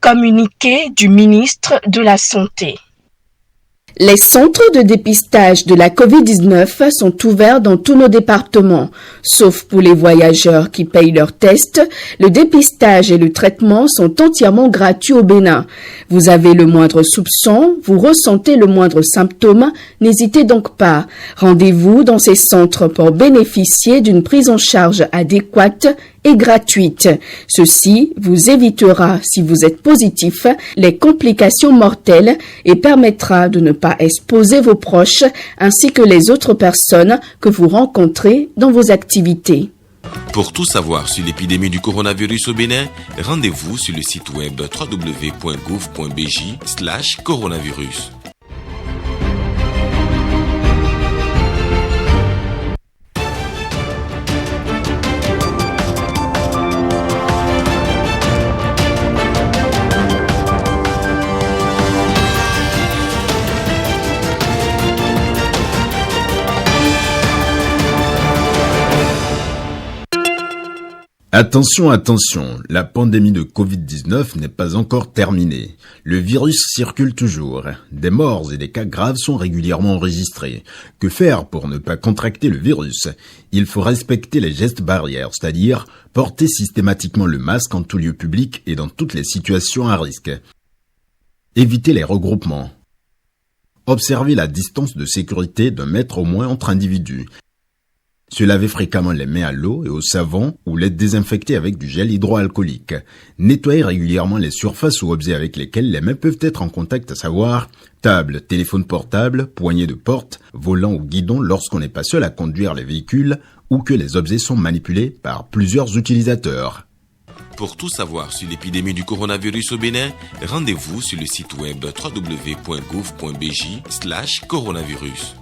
Communiqué du ministre de la Santé. Les centres de dépistage de la COVID-19 sont ouverts dans tous nos départements, sauf pour les voyageurs qui payent leurs tests. Le dépistage et le traitement sont entièrement gratuits au Bénin. Vous avez le moindre soupçon, vous ressentez le moindre symptôme, n'hésitez donc pas. Rendez-vous dans ces centres pour bénéficier d'une prise en charge adéquate et gratuite. Ceci vous évitera, si vous êtes positif, les complications mortelles et permettra de ne pas exposer vos proches ainsi que les autres personnes que vous rencontrez dans vos activités. Pour tout savoir sur l'épidémie du coronavirus au Bénin, rendez-vous sur le site web www.gouv.bj/coronavirus. Attention, attention, la pandémie de Covid-19 n'est pas encore terminée. Le virus circule toujours. Des morts et des cas graves sont régulièrement enregistrés. Que faire pour ne pas contracter le virus? Il faut respecter les gestes barrières, c'est-à-dire porter systématiquement le masque en tout lieu public et dans toutes les situations à risque. Éviter les regroupements. Observer la distance de sécurité d'1 mètre au moins entre individus. Se laver fréquemment les mains à l'eau et au savon ou les désinfecter avec du gel hydroalcoolique. Nettoyer régulièrement les surfaces ou objets avec lesquels les mains peuvent être en contact, à savoir table, téléphone portable, poignée de porte, volant ou guidon lorsqu'on n'est pas seul à conduire les véhicules ou que les objets sont manipulés par plusieurs utilisateurs. Pour tout savoir sur l'épidémie du coronavirus au Bénin, rendez-vous sur le site web www.gouv.bj/coronavirus.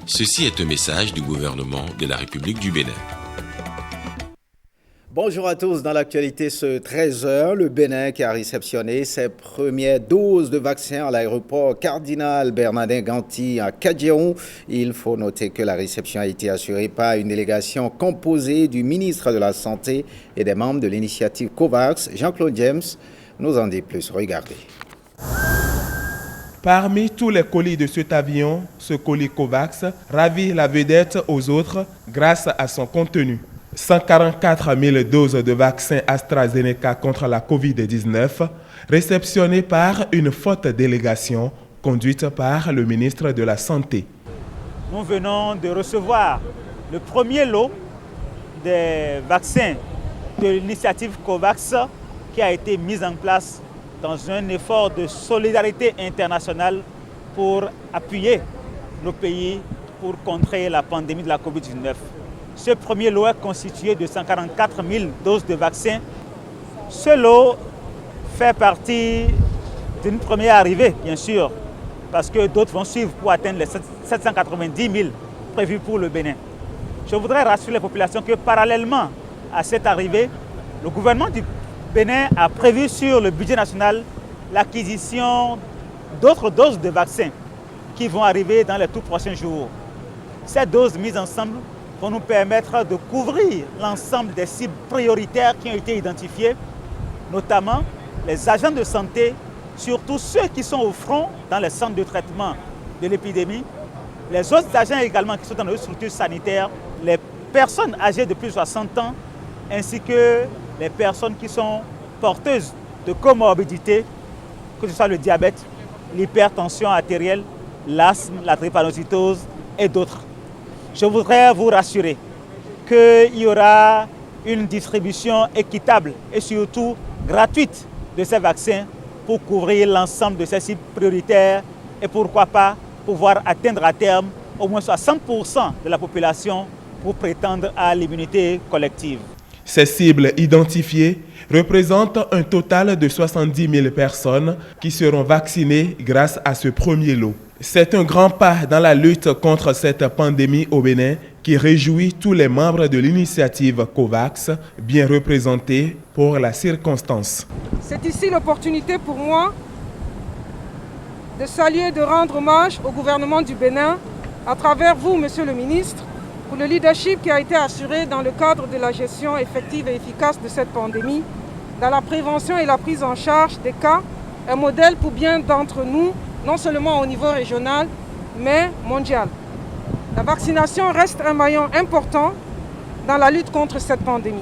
Ceci est un message du gouvernement de la République du Bénin. Bonjour à tous. Dans l'actualité ce 13h, le Bénin qui a réceptionné ses premières doses de vaccins à l'aéroport Cardinal Bernardin Ganty à Kadjiron. Il faut noter que la réception a été assurée par une délégation composée du ministre de la Santé et des membres de l'initiative COVAX. Jean-Claude James nous en dit plus. Regardez. Parmi tous les colis de cet avion, ce colis COVAX ravit la vedette aux autres grâce à son contenu. 144 000 doses de vaccin AstraZeneca contre la COVID-19 réceptionnées par une forte délégation conduite par le ministre de la Santé. Nous venons de recevoir le premier lot des vaccins de l'initiative COVAX qui a été mise en place dans un effort de solidarité internationale pour appuyer nos pays pour contrer la pandémie de la COVID-19. Ce premier lot est constitué de 144 000 doses de vaccins. Ce lot fait partie d'une première arrivée, bien sûr, parce que d'autres vont suivre pour atteindre les 790 000 prévus pour le Bénin. Je voudrais rassurer les populations que parallèlement à cette arrivée, le gouvernement du Bénin a prévu sur le budget national l'acquisition d'autres doses de vaccins qui vont arriver dans les tout prochains jours. Ces doses mises ensemble vont nous permettre de couvrir l'ensemble des cibles prioritaires qui ont été identifiées, notamment les agents de santé, surtout ceux qui sont au front dans les centres de traitement de l'épidémie, les autres agents également qui sont dans les structures sanitaires, les personnes âgées de plus de 60 ans, ainsi que les personnes qui sont porteuses de comorbidités, que ce soit le diabète, l'hypertension artérielle, l'asthme, la drépanocytose et d'autres. Je voudrais vous rassurer qu'il y aura une distribution équitable et surtout gratuite de ces vaccins pour couvrir l'ensemble de ces cibles prioritaires et pourquoi pas pouvoir atteindre à terme au moins 60% de la population pour prétendre à l'immunité collective. Ces cibles identifiées représentent un total de 70 000 personnes qui seront vaccinées grâce à ce premier lot. C'est un grand pas dans la lutte contre cette pandémie au Bénin qui réjouit tous les membres de l'initiative COVAX, bien représentés pour la circonstance. C'est ici l'opportunité pour moi de saluer et de rendre hommage au gouvernement du Bénin, à travers vous, Monsieur le ministre, pour le leadership qui a été assuré dans le cadre de la gestion effective et efficace de cette pandémie dans la prévention et la prise en charge des cas, un modèle pour bien d'entre nous, non seulement au niveau régional, mais mondial. La vaccination reste un maillon important dans la lutte contre cette pandémie.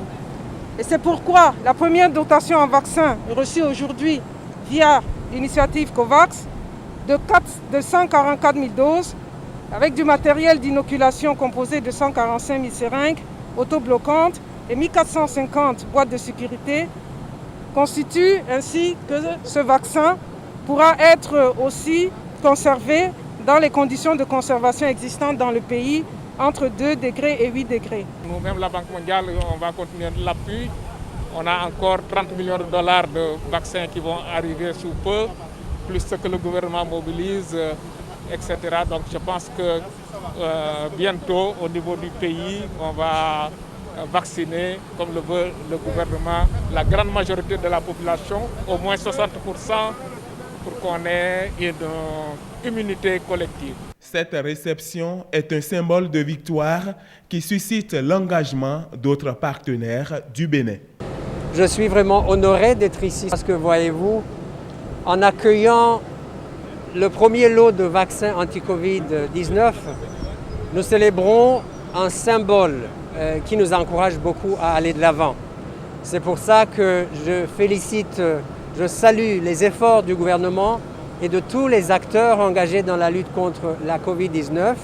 Et c'est pourquoi la première dotation en vaccins reçue aujourd'hui via l'initiative COVAX de 144 000 doses, avec du matériel d'inoculation composé de 145 000 seringues autobloquantes et 1450 boîtes de sécurité, constitue ainsi que ce vaccin pourra être aussi conservé dans les conditions de conservation existantes dans le pays, entre 2 degrés et 8 degrés. Nous-mêmes, la Banque mondiale, on va continuer de l'appui. On a encore 30 millions de dollars de vaccins qui vont arriver sous peu, plus ce que le gouvernement mobilise, etc. Donc je pense que bientôt, au niveau du pays, on va vacciner, comme le veut le gouvernement, la grande majorité de la population, au moins 60%, pour qu'on ait une immunité collective. Cette réception est un symbole de victoire qui suscite l'engagement d'autres partenaires du Bénin. Je suis vraiment honoré d'être ici parce que, voyez-vous, en accueillant le premier lot de vaccins anti-Covid-19, nous célébrons un symbole qui nous encourage beaucoup à aller de l'avant. C'est pour ça que je salue les efforts du gouvernement et de tous les acteurs engagés dans la lutte contre la Covid-19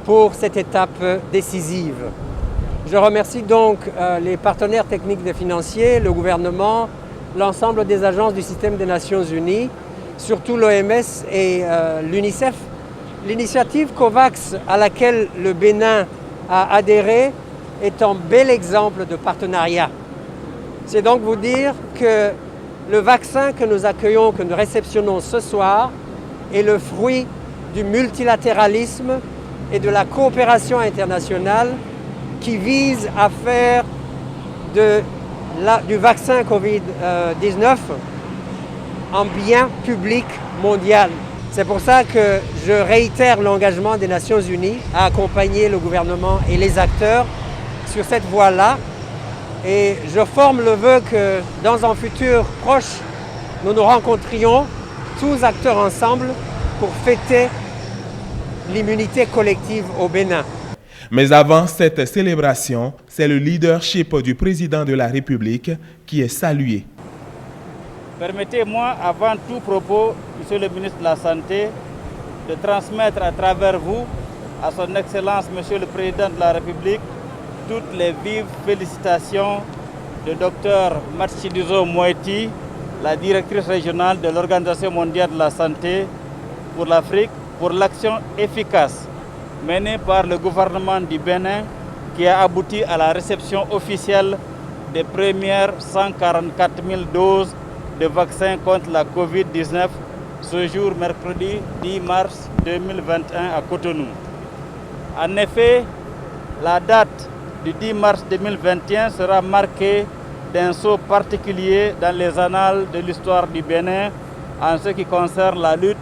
pour cette étape décisive. Je remercie donc les partenaires techniques et financiers, le gouvernement, l'ensemble des agences du système des Nations Unies, surtout l'OMS et l'UNICEF. L'initiative COVAX à laquelle le Bénin a adhéré est un bel exemple de partenariat. C'est donc vous dire que le vaccin que nous accueillons, que nous réceptionnons ce soir, est le fruit du multilatéralisme et de la coopération internationale qui vise à faire du vaccin Covid-19 un bien public mondial. C'est pour ça que je réitère l'engagement des Nations Unies à accompagner le gouvernement et les acteurs sur cette voie-là. Et je forme le vœu que dans un futur proche, nous nous rencontrions tous acteurs ensemble pour fêter l'immunité collective au Bénin. Mais avant cette célébration, c'est le leadership du président de la République qui est salué. Permettez-moi, avant tout propos, Monsieur le ministre de la Santé, de transmettre à travers vous, à son Excellence, Monsieur le Président de la République, toutes les vives félicitations de Dr Matshidiso Moeti, la directrice régionale de l'Organisation mondiale de la santé pour l'Afrique, pour l'action efficace menée par le gouvernement du Bénin qui a abouti à la réception officielle des premières 144 000 doses de vaccins contre la Covid-19 ce jour, mercredi 10 mars 2021 à Cotonou. En effet, la date du 10 mars 2021 sera marquée d'un saut particulier dans les annales de l'histoire du Bénin en ce qui concerne la lutte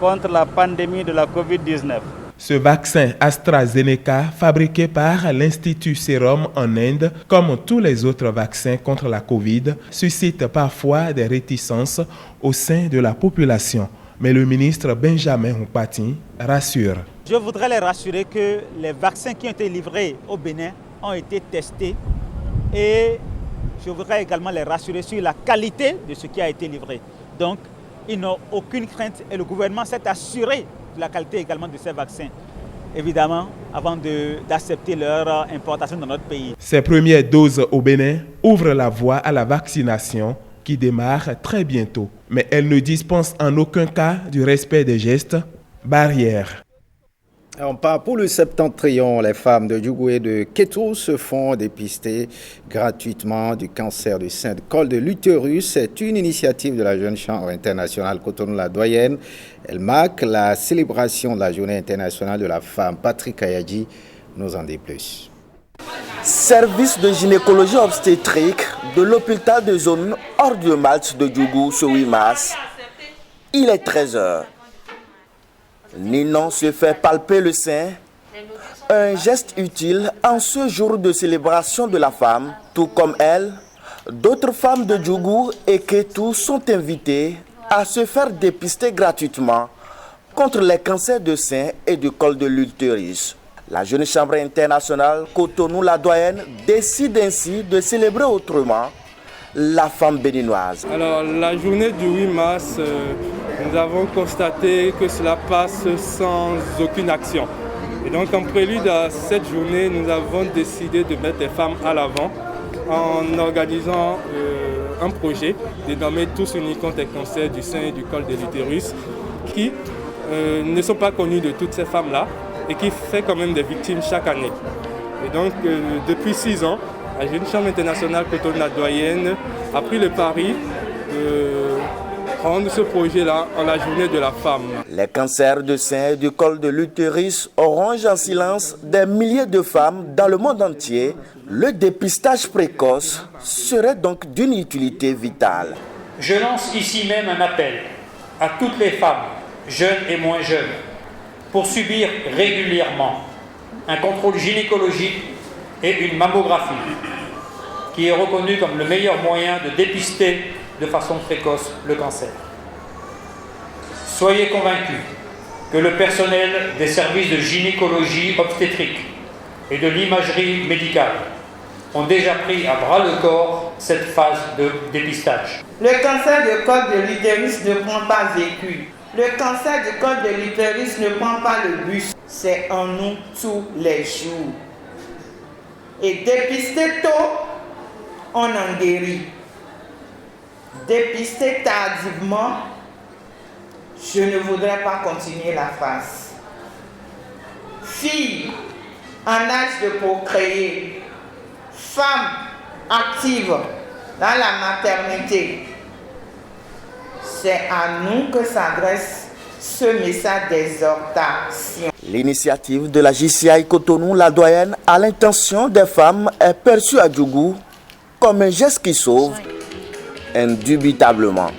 contre la pandémie de la Covid-19. Ce vaccin AstraZeneca, fabriqué par l'Institut Serum en Inde, comme tous les autres vaccins contre la Covid, suscite parfois des réticences au sein de la population. Mais le ministre Benjamin Nkpati rassure. Je voudrais les rassurer que les vaccins qui ont été livrés au Bénin ont été testés et je voudrais également les rassurer sur la qualité de ce qui a été livré. Donc, ils n'ont aucune crainte et le gouvernement s'est assuré de la qualité également de ces vaccins, évidemment, avant d'accepter leur importation dans notre pays. Ces premières doses au Bénin ouvrent la voie à la vaccination qui démarre très bientôt. Mais elles ne dispensent en aucun cas du respect des gestes barrières. On part pour le septentrion. Les femmes de Djougou et de Kétou se font dépister gratuitement du cancer du sein de col de l'utérus. C'est une initiative de la Jeune Chambre internationale Cotonou-la Doyenne. Elle marque la célébration de la Journée internationale de la femme. Patrick Ayadji nous en dit plus. Service de gynécologie obstétrique de l'hôpital de zone hors de Malte de Djougou ce 8 mars. Il est 13h. Ninon se fait palper le sein, un geste utile en ce jour de célébration de la femme. Tout comme elle, D'autres femmes de Djougou et Kétou sont invitées à se faire dépister gratuitement contre les cancers de sein et du col de l'utérus. La Jeune Chambre internationale Cotonou-La Doyenne décide ainsi de célébrer autrement la femme béninoise. Alors, la journée du 8 mars, nous avons constaté que cela passe sans aucune action. Et donc, en prélude à cette journée, nous avons décidé de mettre les femmes à l'avant en organisant un projet dénommé Tous unis contre les cancers du sein et du col de l'utérus, qui ne sont pas connus de toutes ces femmes-là et qui fait quand même des victimes chaque année. Et donc, depuis 6 ans, la Jeune Chambre internationale Cotonou-La Doyenne a pris le pari de rendre ce projet-là en la journée de la femme. Les cancers de sein et du col de l'utérus rongent en silence des milliers de femmes dans le monde entier. Le dépistage précoce serait donc d'une utilité vitale. Je lance ici même un appel à toutes les femmes, jeunes et moins jeunes, pour subir régulièrement un contrôle gynécologique et une mammographie, qui est reconnu comme le meilleur moyen de dépister de façon précoce le cancer. Soyez convaincus que le personnel des services de gynécologie obstétrique et de l'imagerie médicale ont déjà pris à bras le corps cette phase de dépistage. Le cancer du col de l'utérus ne prend pas vécu. Le cancer du col de l'utérus ne prend pas le bus. C'est en nous tous les jours. Et dépister tôt, on en guérit. Dépister tardivement, je ne voudrais pas continuer la phase. Filles en âge de procréer, femmes actives dans la maternité, c'est à nous que s'adresse ce message d'exhortation. L'initiative de la JCI Cotonou-La Doyenne à l'intention des femmes est perçue à Djougou comme un geste qui sauve, indubitablement.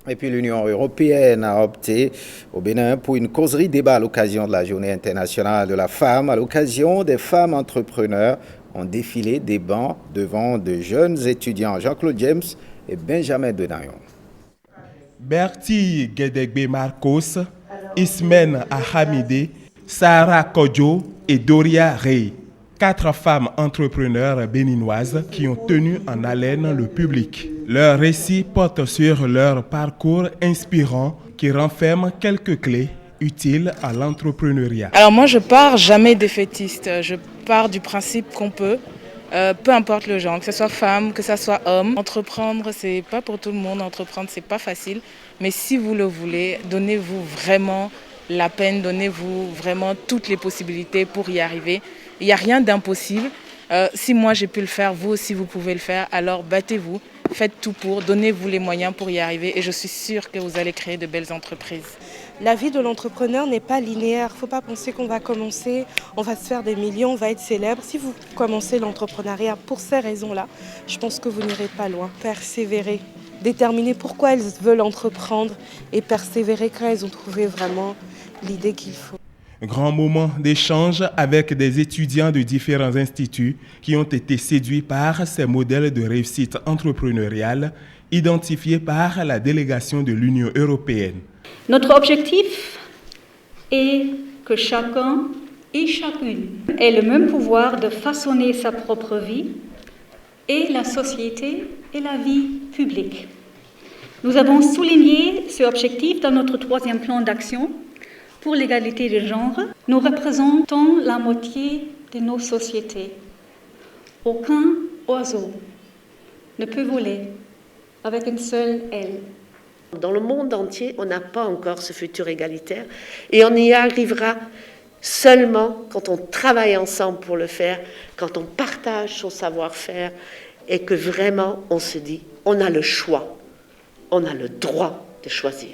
Et puis l'Union européenne a opté au Bénin pour une causerie débat à l'occasion de la Journée internationale de la femme. À l'occasion, des femmes entrepreneurs ont défilé des bancs devant de jeunes étudiants, Jean-Claude James et Benjamin Denayon. Bertie Guédégbé Marcos, Ismène Ahamide, Sarah Kodjo et Doria Rey. 4 femmes entrepreneurs béninoises qui ont tenu en haleine le public. Leur récit porte sur leur parcours inspirant qui renferme quelques clés utiles à l'entrepreneuriat. Alors moi je pars jamais défaitiste, je pars du principe qu'on peut, peu importe le genre, que ce soit femme, que ce soit homme. Entreprendre c'est pas pour tout le monde, entreprendre c'est pas facile, mais si vous le voulez, donnez-vous vraiment la peine, donnez-vous vraiment toutes les possibilités pour y arriver. Il n'y a rien d'impossible. Si moi j'ai pu le faire, vous aussi vous pouvez le faire. Alors battez-vous, faites tout pour, donnez-vous les moyens pour y arriver et je suis sûre que vous allez créer de belles entreprises. La vie de l'entrepreneur n'est pas linéaire. Il ne faut pas penser qu'on va commencer, on va se faire des millions, on va être célèbre. Si vous commencez l'entrepreneuriat pour ces raisons-là, je pense que vous n'irez pas loin. Persévérer, déterminer pourquoi elles veulent entreprendre et persévérer quand elles ont trouvé vraiment l'idée qu'il faut. Grand moment d'échange avec des étudiants de différents instituts qui ont été séduits par ces modèles de réussite entrepreneuriale identifiés par la délégation de l'Union européenne. Notre objectif est que chacun et chacune ait le même pouvoir de façonner sa propre vie et la société et la vie publique. Nous avons souligné ce objectif dans notre 3e plan d'action pour l'égalité des genres. Nous représentons la moitié de nos sociétés. Aucun oiseau ne peut voler avec une seule aile. Dans le monde entier, on n'a pas encore ce futur égalitaire et on y arrivera seulement quand on travaille ensemble pour le faire, quand on partage son savoir-faire et que vraiment on se dit on a le choix, on a le droit de choisir.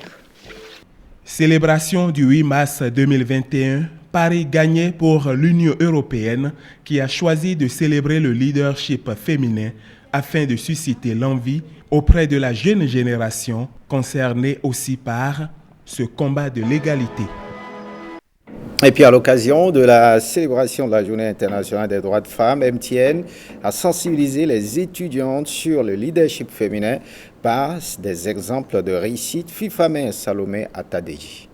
Célébration du 8 mars 2021, pari gagné pour l'Union européenne qui a choisi de célébrer le leadership féminin afin de susciter l'envie auprès de la jeune génération concernée aussi par ce combat de l'égalité. Et puis à l'occasion de la célébration de la Journée internationale des droits de femmes, MTN a sensibilisé les étudiantes sur le leadership féminin par des exemples de réussite. Fifame Salomé Atadeji.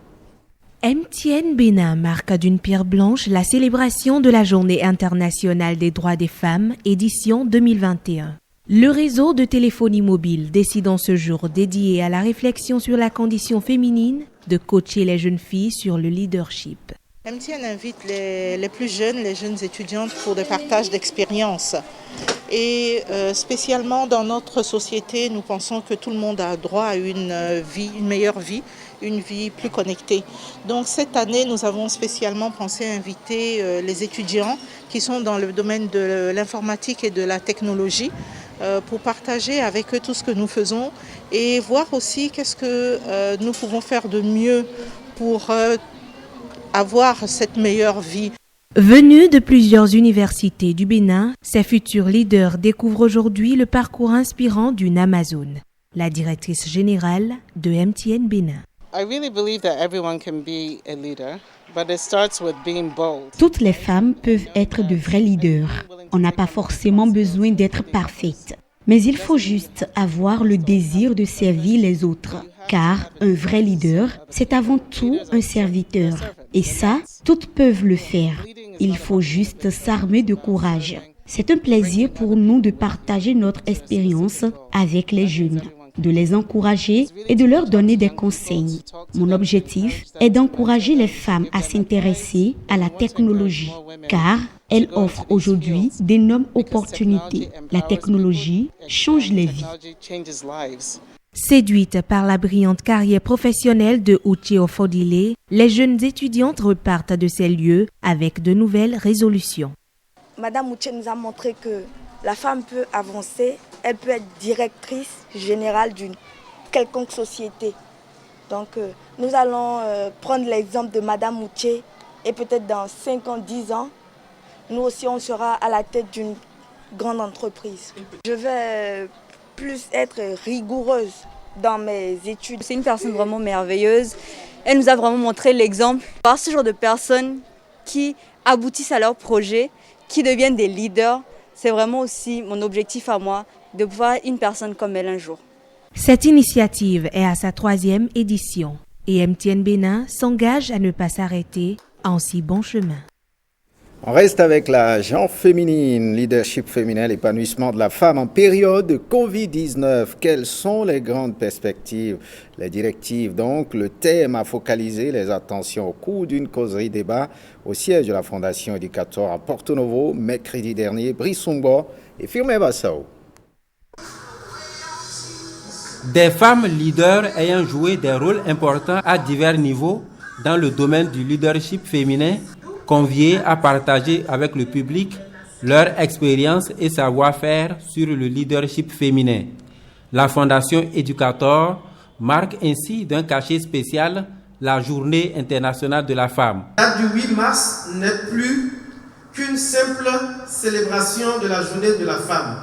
MTN Bénin marque d'une pierre blanche la célébration de la Journée internationale des droits des femmes, édition 2021. Le réseau de téléphonie mobile décide en ce jour dédié à la réflexion sur la condition féminine de coacher les jeunes filles sur le leadership. MTN invite les plus jeunes, les jeunes étudiantes pour des partages d'expériences. Et spécialement dans notre société, nous pensons que tout le monde a droit à une meilleure vie, une vie plus connectée. Donc cette année, nous avons spécialement pensé inviter les étudiants qui sont dans le domaine de l'informatique et de la technologie pour partager avec eux tout ce que nous faisons et voir aussi qu'est-ce que nous pouvons faire de mieux pour avoir cette meilleure vie. Venus de plusieurs universités du Bénin, ces futurs leaders découvrent aujourd'hui le parcours inspirant d'une Amazone, la directrice générale de MTN Bénin. Toutes les femmes peuvent être de vrais leaders. On n'a pas forcément besoin d'être parfaite. Mais il faut juste avoir le désir de servir les autres. Car un vrai leader, c'est avant tout un serviteur. Et ça, toutes peuvent le faire. Il faut juste s'armer de courage. C'est un plaisir pour nous de partager notre expérience avec les jeunes, de les encourager et de leur donner des conseils. Mon objectif est d'encourager les femmes à s'intéresser à la technologie, car elle offre aujourd'hui d'énormes opportunités. La technologie change les vies. Séduites par la brillante carrière professionnelle de Uche Ofodile, les jeunes étudiantes repartent de ces lieux avec de nouvelles résolutions. Madame Uche nous a montré que la femme peut avancer, elle peut être directrice générale d'une quelconque société. Donc nous allons prendre l'exemple de Madame Uche et peut-être dans 5 ans, 10 ans, nous aussi on sera à la tête d'une grande entreprise. Je vais plus être rigoureuse dans mes études. C'est une personne vraiment merveilleuse. Elle nous a vraiment montré l'exemple. Par ce genre de personnes qui aboutissent à leurs projets, qui deviennent des leaders, c'est vraiment aussi mon objectif à moi, de voir une personne comme elle un jour. Cette initiative est à sa 3e édition et MTN Bénin s'engage à ne pas s'arrêter en si bon chemin. On reste avec la genre féminine, leadership féminin, l'épanouissement de la femme en période de Covid-19. Quelles sont les grandes perspectives, les directives? Donc, le thème a focalisé les attentions au cours d'une causerie débat au siège de la Fondation Éducateur à Porto Novo, mercredi dernier, Brissombo et Firme Bassao. Des femmes leaders ayant joué des rôles importants à divers niveaux dans le domaine du leadership féminin, conviés à partager avec le public leur expérience et savoir-faire sur le leadership féminin. La Fondation Éducateur marque ainsi d'un cachet spécial la Journée internationale de la femme. La date du 8 mars n'est plus qu'une simple célébration de la Journée de la femme,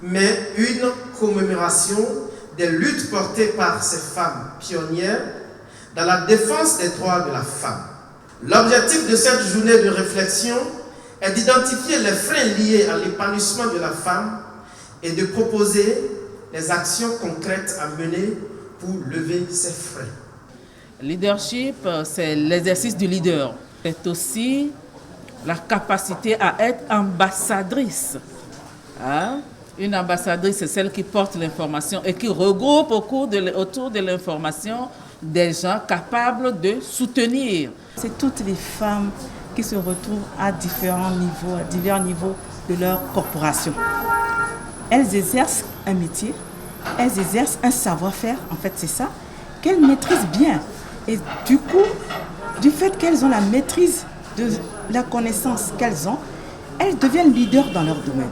mais une commémoration des luttes portées par ces femmes pionnières dans la défense des droits de la femme. L'objectif de cette journée de réflexion est d'identifier les freins liés à l'épanouissement de la femme et de proposer les actions concrètes à mener pour lever ces freins. Leadership, c'est l'exercice du leader. C'est aussi la capacité à être ambassadrice. Une ambassadrice, c'est celle qui porte l'information et qui regroupe autour de l'information des gens capables de soutenir. C'est toutes les femmes qui se retrouvent à divers niveaux de leur corporation. Elles exercent un métier, elles exercent un savoir-faire, en fait c'est ça, qu'elles maîtrisent bien. Et du coup, du fait qu'elles ont la maîtrise de la connaissance qu'elles ont, elles deviennent leaders dans leur domaine.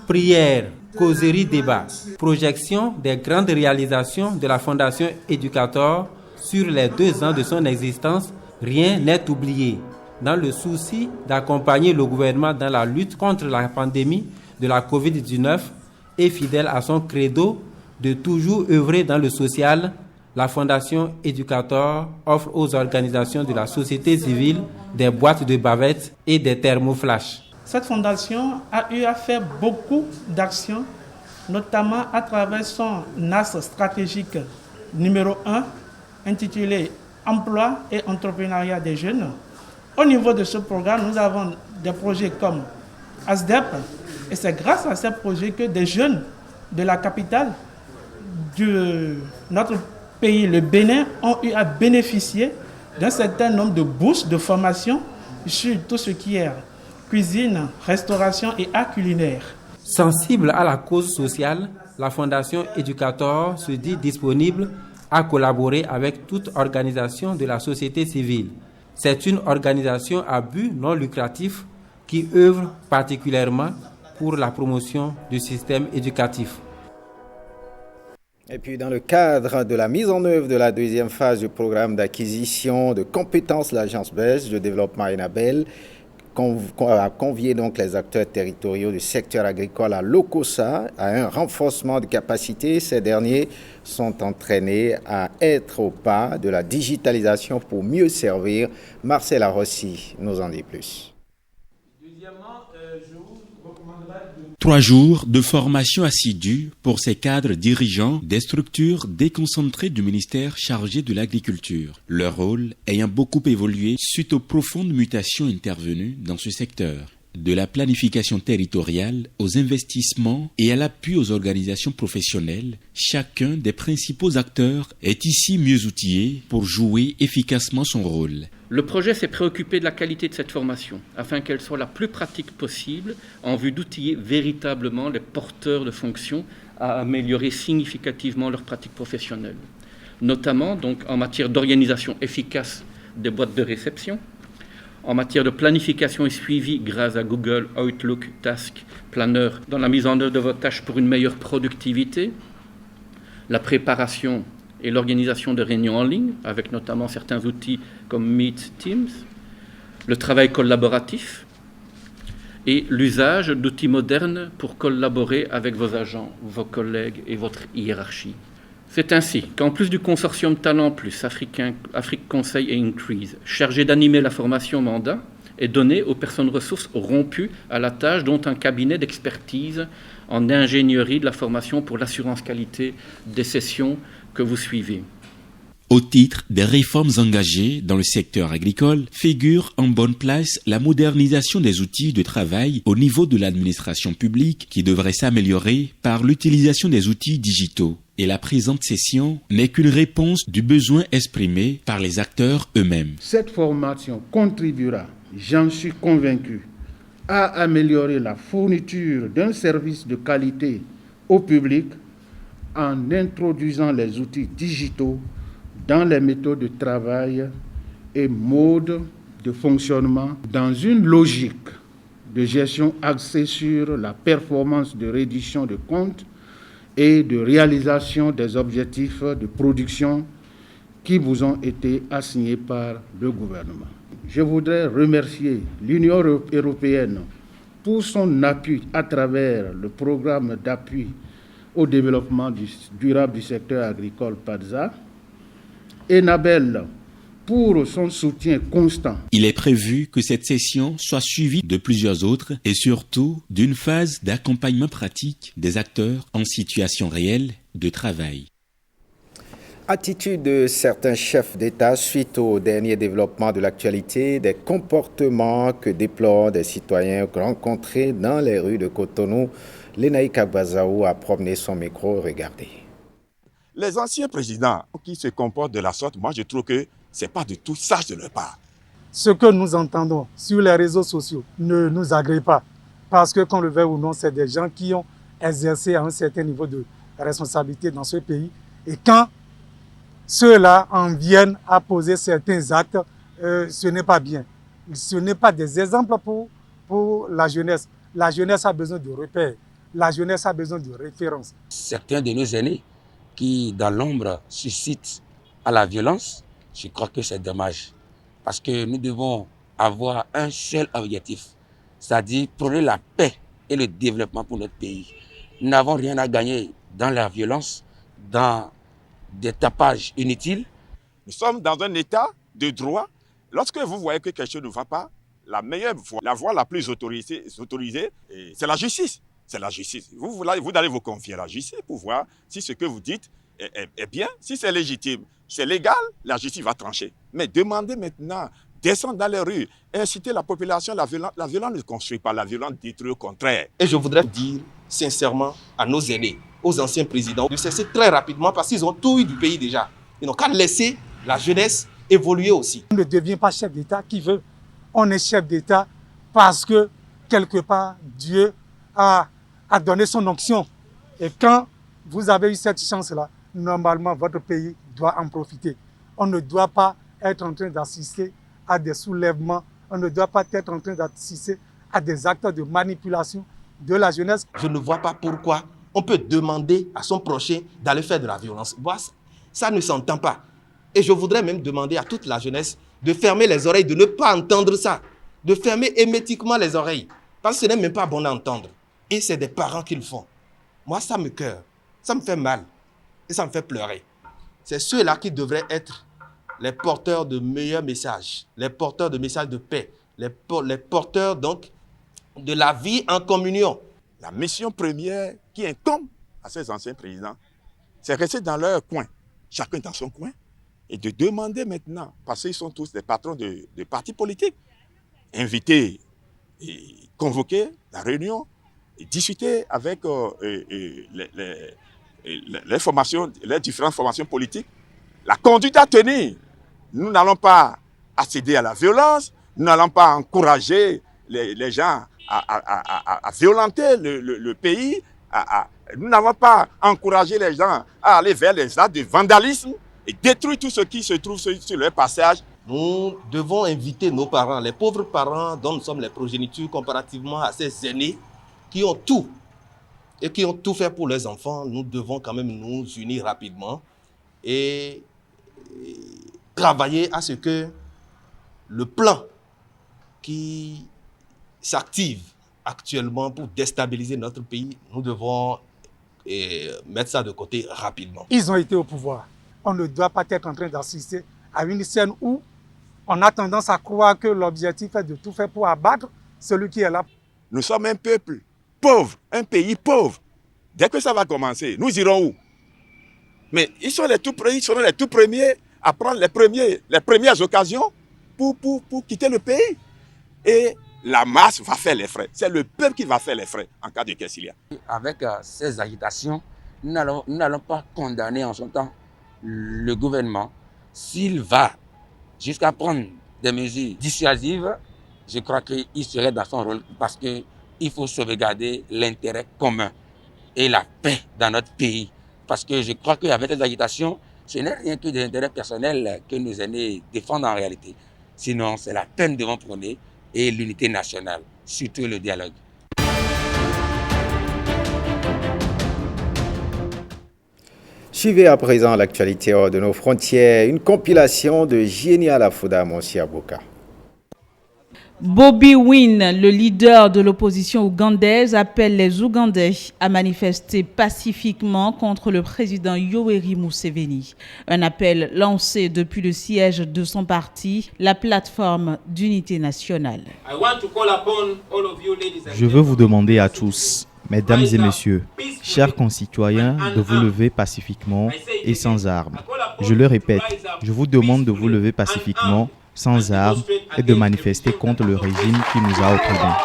Prière, causerie, débat, projection des grandes réalisations de la Fondation Éducateur sur les 2 ans de son existence, rien n'est oublié. Dans le souci d'accompagner le gouvernement dans la lutte contre la pandémie de la COVID-19 et fidèle à son credo de toujours œuvrer dans le social, la Fondation Educator offre aux organisations de la société civile des boîtes de bavettes et des thermoflash. Cette fondation a eu à faire beaucoup d'actions, notamment à travers son axe stratégique numéro 1, intitulé Emploi et entrepreneuriat des jeunes. Au niveau de ce programme, nous avons des projets comme ASDEP, et c'est grâce à ces projets que des jeunes de la capitale de notre pays, le Bénin, ont eu à bénéficier d'un certain nombre de bourses de formation sur tout ce qui est cuisine, restauration et art culinaire. Sensible à la cause sociale, la Fondation Educator se dit disponible à collaborer avec toute organisation de la société civile. C'est une organisation à but non lucratif qui œuvre particulièrement pour la promotion du système éducatif. Et puis dans le cadre de la mise en œuvre de la deuxième phase du programme d'acquisition de compétences de l'Agence belge de développement Enabel, a convié donc les acteurs territoriaux du secteur agricole à l'OCOSA à un renforcement de capacité. Ces derniers sont entraînés à être au pas de la digitalisation pour mieux servir. Marcela Rossi nous en dit plus. 3 jours de formation assidue pour ces cadres dirigeants des structures déconcentrées du ministère chargé de l'agriculture. Leur rôle ayant beaucoup évolué suite aux profondes mutations intervenues dans ce secteur. De la planification territoriale aux investissements et à l'appui aux organisations professionnelles, chacun des principaux acteurs est ici mieux outillé pour jouer efficacement son rôle. Le projet s'est préoccupé de la qualité de cette formation, afin qu'elle soit la plus pratique possible, en vue d'outiller véritablement les porteurs de fonctions à améliorer significativement leurs pratiques professionnelles, notamment donc en matière d'organisation efficace des boîtes de réception, en matière de planification et suivi grâce à Google, Outlook, Task, Planner, dans la mise en œuvre de vos tâches pour une meilleure productivité, la préparation et l'organisation de réunions en ligne, avec notamment certains outils comme Meet, Teams, le travail collaboratif et l'usage d'outils modernes pour collaborer avec vos agents, vos collègues et votre hiérarchie. C'est ainsi qu'en plus du consortium Talent Plus, Afrique Conseil et Increase, chargé d'animer la formation mandat, est donné aux personnes ressources rompues à la tâche dont un cabinet d'expertise en ingénierie de la formation pour l'assurance qualité des sessions que vous suivez. Au titre des réformes engagées dans le secteur agricole, figure en bonne place la modernisation des outils de travail au niveau de l'administration publique qui devrait s'améliorer par l'utilisation des outils digitaux. Et la présente session n'est qu'une réponse du besoin exprimé par les acteurs eux-mêmes. Cette formation contribuera, j'en suis convaincu, à améliorer la fourniture d'un service de qualité au public en introduisant les outils digitaux dans les méthodes de travail et modes de fonctionnement dans une logique de gestion axée sur la performance de reddition de comptes et de réalisation des objectifs de production qui vous ont été assignés par le gouvernement. Je voudrais remercier l'Union européenne pour son appui à travers le programme d'appui au développement durable du secteur agricole PADSA, Enabel pour son soutien constant. Il est prévu que cette session soit suivie de plusieurs autres et surtout d'une phase d'accompagnement pratique des acteurs en situation réelle de travail. Attitude de certains chefs d'État suite au dernier développement de l'actualité, des comportements que déplorent des citoyens rencontrés dans les rues de Cotonou. Lenaï Kagbazaou a promené son micro, regardez. Les anciens présidents qui se comportent de la sorte, moi je trouve que ce n'est pas du tout sage de leur part. Ce que nous entendons sur les réseaux sociaux ne nous agrée pas. Parce que, qu'on le veuille ou non, c'est des gens qui ont exercé à un certain niveau de responsabilité dans ce pays. Et quand ceux-là en viennent à poser certains actes, ce n'est pas bien. Ce n'est pas des exemples pour la jeunesse. La jeunesse a besoin de repères. La jeunesse a besoin de références. Certains de nos aînés qui, dans l'ombre, suscitent à la violence, je crois que c'est dommage. Parce que nous devons avoir un seul objectif, c'est-à-dire prôner la paix et le développement pour notre pays. Nous n'avons rien à gagner dans la violence, dans des tapages inutiles. Nous sommes dans un état de droit. Lorsque vous voyez que quelque chose ne va pas, la meilleure voie, la voie la plus autorisée, c'est la justice. C'est la justice. Vous allez vous confier à la justice pour voir si ce que vous dites est bien, si c'est légitime, c'est légal, la justice va trancher. Mais demandez maintenant, descendre dans les rues, inciter la population, la violence ne construit pas, la violence détruit au contraire. Et je voudrais dire sincèrement à nos aînés, aux anciens présidents, de cesser très rapidement parce qu'ils ont tout eu du pays déjà. Ils n'ont qu'à laisser la jeunesse évoluer aussi. On ne devient pas chef d'État qui veut. On est chef d'État parce que quelque part Dieu a donné son onction. Et quand vous avez eu cette chance-là, normalement votre pays doit en profiter. On ne doit pas être en train d'assister à des soulèvements, on ne doit pas être en train d'assister à des actes de manipulation de la jeunesse. Je ne vois pas pourquoi on peut demander à son prochain d'aller faire de la violence. Ça ne s'entend pas. Et je voudrais même demander à toute la jeunesse de fermer les oreilles, de ne pas entendre ça, de fermer hermétiquement les oreilles, parce que ce n'est même pas bon à entendre. Et c'est des parents qui le font. Moi, ça me cœur, ça me fait mal et ça me fait pleurer. C'est ceux-là qui devraient être les porteurs de meilleurs messages, les porteurs de messages de paix, les porteurs donc de la vie en communion. La mission première qui incombe à ces anciens présidents, c'est rester dans leur coin, chacun dans son coin, et de demander maintenant, parce qu'ils sont tous des patrons de partis politiques, inviter et convoquer la réunion et discuter avec les différentes formations politiques, la conduite à tenir. Nous n'allons pas accéder à la violence, nous n'allons pas encourager les gens à violenter le pays, nous n'allons pas encourager les gens à aller vers les actes de vandalisme et détruire tout ce qui se trouve sur leur passage. Nous devons inviter nos parents, les pauvres parents dont nous sommes les progénitures comparativement à ces aînés qui ont tout et qui ont tout fait pour leurs enfants. Nous devons quand même nous unir rapidement et travailler à ce que le plan qui s'active actuellement pour déstabiliser notre pays, nous devons mettre ça de côté rapidement. Ils ont été au pouvoir. On ne doit pas être en train d'assister à une scène où on a tendance à croire que l'objectif est de tout faire pour abattre celui qui est là. Nous sommes un peuple pauvre, un pays pauvre. Dès que ça va commencer, nous irons où? Mais ils seront les tout premiers à prendre les premières occasions pour quitter le pays. Et la masse va faire les frais. C'est le peuple qui va faire les frais en cas de Kessilia. Avec ces agitations, nous n'allons pas condamner en son temps le gouvernement. S'il va jusqu'à prendre des mesures dissuasives, je crois qu'il serait dans son rôle parce qu'il faut sauvegarder l'intérêt commun et la paix dans notre pays. Parce que je crois qu'avec les agitations, ce n'est rien que des intérêts personnels que nos aînés défendent en réalité. Sinon, c'est la paix que nous devons prôner et l'unité nationale, surtout le dialogue. Suivez à présent l'actualité hors de nos frontières, une compilation de Génie à la Fouda, mon cher Bouka. Bobi Wine, le leader de l'opposition ougandaise, appelle les Ougandais à manifester pacifiquement contre le président Yoweri Museveni. Un appel lancé depuis le siège de son parti, la plateforme d'unité nationale. Je veux vous demander à tous, mesdames et messieurs, chers concitoyens, de vous lever pacifiquement et sans armes. Je le répète, je vous demande de vous lever pacifiquement, sans armes et de manifester contre le régime qui nous a opprimés.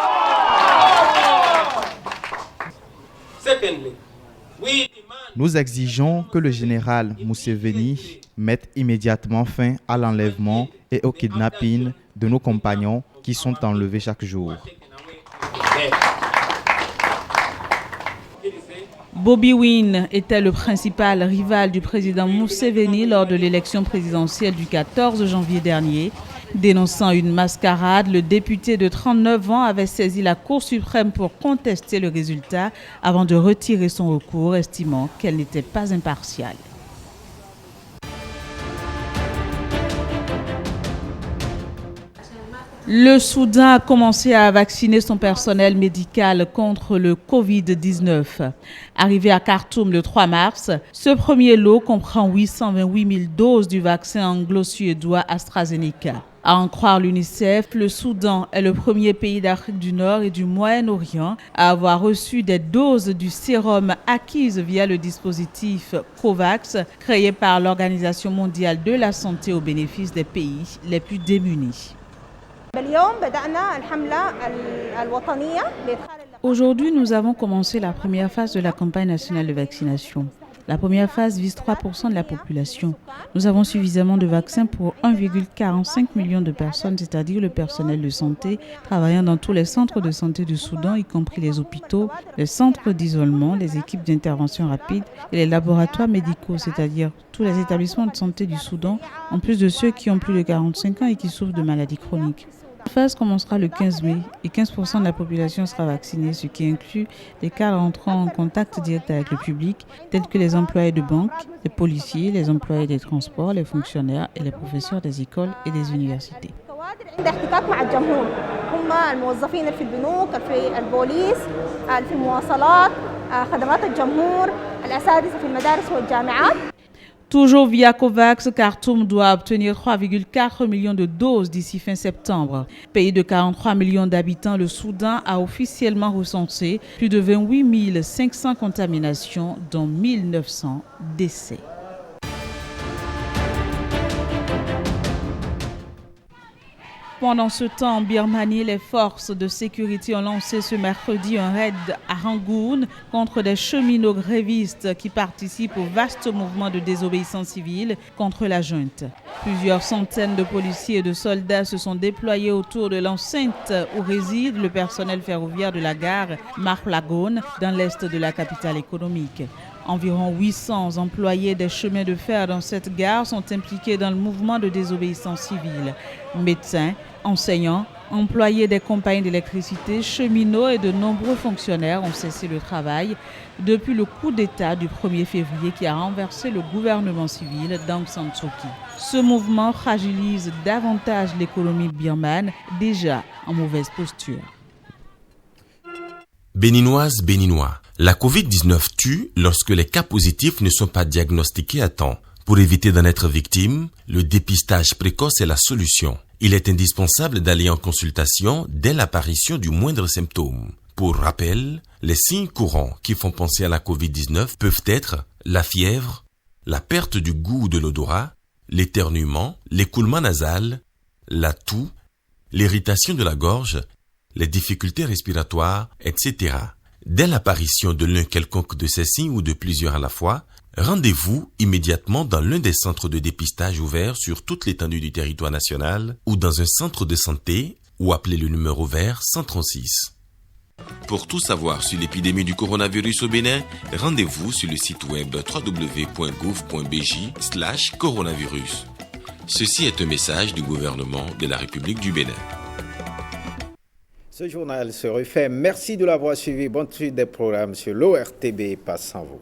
Nous exigeons que le général Museveni mette immédiatement fin à l'enlèvement et au kidnapping de nos compagnons qui sont enlevés chaque jour. Bobi Wine était le principal rival du président Museveni lors de l'élection présidentielle du 14 janvier dernier. Dénonçant une mascarade, le député de 39 ans avait saisi la Cour suprême pour contester le résultat avant de retirer son recours, estimant qu'elle n'était pas impartiale. Le Soudan a commencé à vacciner son personnel médical contre le Covid-19. Arrivé à Khartoum le 3 mars, ce premier lot comprend 828 000 doses du vaccin anglo-suédois AstraZeneca. À en croire l'UNICEF, le Soudan est le premier pays d'Afrique du Nord et du Moyen-Orient à avoir reçu des doses du sérum acquises via le dispositif COVAX, créé par l'Organisation mondiale de la santé au bénéfice des pays les plus démunis. Aujourd'hui, nous avons commencé la première phase de la campagne nationale de vaccination. La première phase vise 3% de la population. Nous avons suffisamment de vaccins pour 1,45 million de personnes, c'est-à-dire le personnel de santé travaillant dans tous les centres de santé du Soudan, y compris les hôpitaux, les centres d'isolement, les équipes d'intervention rapide et les laboratoires médicaux, c'est-à-dire tous les établissements de santé du Soudan, en plus de ceux qui ont plus de 45 ans et qui souffrent de maladies chroniques. La phase commencera le 15 mai et 15% de la population sera vaccinée, ce qui inclut les cadres entrant en contact direct avec le public, tels que les employés de banque, les policiers, les employés des transports, les fonctionnaires et les professeurs des écoles et des universités. Toujours via COVAX, Khartoum doit obtenir 3,4 millions de doses d'ici fin septembre. Pays de 43 millions d'habitants, le Soudan a officiellement recensé plus de 28 500 contaminations, dont 1 900 décès. Pendant ce temps, en Birmanie, les forces de sécurité ont lancé ce mercredi un raid à Rangoon contre des cheminots grévistes qui participent au vaste mouvement de désobéissance civile contre la junte. Plusieurs centaines de policiers et de soldats se sont déployés autour de l'enceinte où réside le personnel ferroviaire de la gare Marlagoon dans l'est de la capitale économique. Environ 800 employés des chemins de fer dans cette gare sont impliqués dans le mouvement de désobéissance civile. Médecins, enseignants, employés des compagnies d'électricité, cheminots et de nombreux fonctionnaires ont cessé le travail depuis le coup d'État du 1er février qui a renversé le gouvernement civil d'Aung San Suu Kyi. Ce mouvement fragilise davantage l'économie birmane, déjà en mauvaise posture. Béninoises, Béninois, la Covid-19 tue lorsque les cas positifs ne sont pas diagnostiqués à temps. Pour éviter d'en être victime, le dépistage précoce est la solution. Il est indispensable d'aller en consultation dès l'apparition du moindre symptôme. Pour rappel, les signes courants qui font penser à la Covid-19 peuvent être la fièvre, la perte du goût ou de l'odorat, l'éternuement, l'écoulement nasal, la toux, l'irritation de la gorge, les difficultés respiratoires, etc. Dès l'apparition de l'un quelconque de ces signes ou de plusieurs à la fois, rendez-vous immédiatement dans l'un des centres de dépistage ouverts sur toute l'étendue du territoire national ou dans un centre de santé ou appelez le numéro vert 136. Pour tout savoir sur l'épidémie du coronavirus au Bénin, rendez-vous sur le site web www.gouv.bj/coronavirus. Ceci est un message du gouvernement de la République du Bénin. Ce journal se refait. Merci de l'avoir suivi. Bonne suite des programmes sur l'ORTB. Passe sans vous.